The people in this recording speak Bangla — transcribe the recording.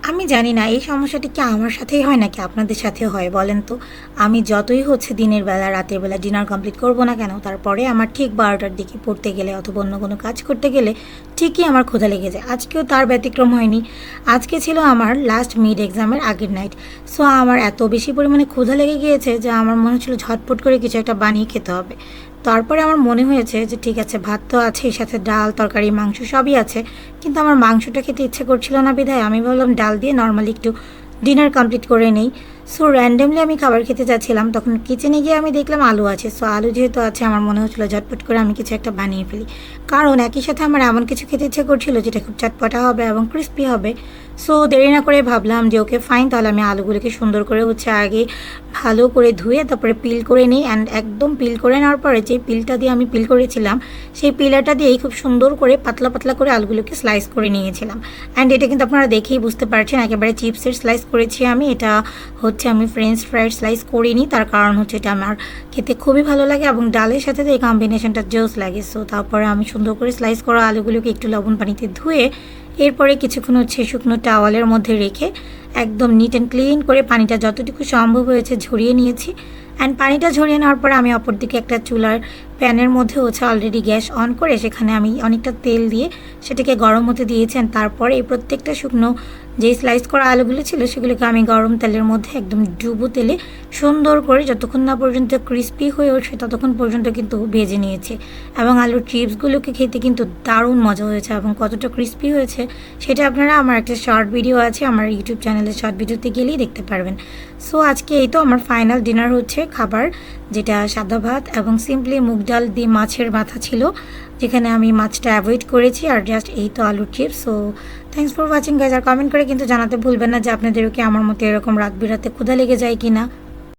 আমি জানি না এই সমস্যাটি কি আমার সাথেই হয় নাকি আপনাদের সাথে হয় বলেন তো। আমি যতই দিনের বেলা রাতের বেলা ডিনার কমপ্লিট করব না কেন, তারপরে আমার ঠিক 12টার দিকে পড়তে গেলে অথবা অন্য কোনো কাজ করতে গেলে ঠিকই আমার ক্ষুধা লেগে যায়। আজকেও তার ব্যতিক্রম হয়নি। আজকে ছিল আমার লাস্ট মিড এক্সামের আগের নাইট। সো আমার এত বেশি পরিমাণে ক্ষুধা লেগে গিয়েছে যে আমার মনে হচ্ছিল ঝটপট করে কিছু একটা বানিয়ে খেতে হবে। তারপরে আমার মনে হয়েছে যে ঠিক আছে, ভাত তো আছে, সাথে ডাল তরকারি মাংস সবই আছে, কিন্তু আমার মাংসটা খেতে ইচ্ছে করছিল না, বিধায় আমি ভাবলাম ডাল দিয়ে নর্মালি একটু ডিনার কমপ্লিট করে নেই। সো র্যান্ডমলি আমি খাবার খেতে যাচ্ছিলাম, তখন কিচেনে গিয়ে আমি দেখলাম আলু আছে। সো আলু যেহেতু আছে, আমার মনে হচ্ছিলো ঝটপট করে আমি কিছু একটা বানিয়ে ফেলি, কারণ একই সাথে আমার এমন কিছু খেতে ইচ্ছে করছিল যেটা খুব চটপটা হবে এবং ক্রিস্পি হবে। সো দেরি না করে ভাবলাম যে ওকে ফাইন, তাহলে আমি আলুগুলোকে সুন্দর করে আগে ভালো করে ধুয়ে তারপরে পিল করে নিই। অ্যান্ড একদম পিল করে নেওয়ার পরে যে পিলটা দিয়ে আমি পিল করেছিলাম, সেই পিলারটা দিয়েই খুব সুন্দর করে পাতলা পাতলা করে আলুগুলোকে স্লাইস করে নিয়েছিলাম। অ্যান্ড এটা কিন্তু আপনারা দেখেই বুঝতে পারছেন, একেবারে চিপসের স্লাইস করেছি আমি। এটা আমি ফ্রেঞ্চ ফ্রাইড স্লাইস করিনি, তার কারণ এটা আমার খেতে খুবই ভালো লাগে এবং ডালের সাথে এই কম্বিনেশনটা জোস লাগে। সো তারপরে আমি সুন্দর করে স্লাইস করা আলুগুলোকে একটু লবণ পানিতে ধুয়ে এরপরে কিছুক্ষণ শুকনো টাওয়ালের মধ্যে রেখে একদম নিট অ্যান্ড ক্লিন করে পানিটা যতটুকু সম্ভব হয়েছে ঝরিয়ে নিয়েছি। অ্যান্ড পানিটা ঝরিয়ে নেওয়ার পরে আমি অপরদিকে একটা চুলার প্যানের মধ্যে অলরেডি গ্যাস অন করে সেখানে আমি অনেকটা তেল দিয়ে সেটাকে গরম হতে দিয়েছেন। তারপরে এই প্রত্যেকটা শুকনো যে স্লাইস করা আলুগুলো ছিল সেগুলোকে আমি গরম তেলের মধ্যে একদম ডুবো তেলে সুন্দর করে যতক্ষণ না পর্যন্ত ক্রিস্পি হয়ে ওঠে ততক্ষণ পর্যন্ত কিন্তু ভেজে নিয়েছি। এবং আলুর চিপসগুলোকে খেতে কিন্তু দারুণ মজা হয়েছে এবং কতটা ক্রিস্পি হয়েছে সেটা আপনারা আমার একটা শর্ট ভিডিও আছে আমার ইউটিউব চ্যানেলের শর্ট ভিডিওতে গেলেই দেখতে পারবেন। সো আজকে এই তো আমার ফাইনাল ডিনার খাবার, যেটা সাদা ভাত এবং সিম্পলি মুগ ডাল দিয়ে মাছের মাথা ছিল, যেখানে আমি মাছটা অ্যাভয়েড করেছি, আর জাস্ট এই তো আলুর chips. So thanks for watching guys. আর কমেন্ট করে কিন্তু জানাতে ভুলবেন না যে আপনাদেরও কি আমার মতো এরকম রাত বিরাতে ক্ষুধা লেগে যায় কি না।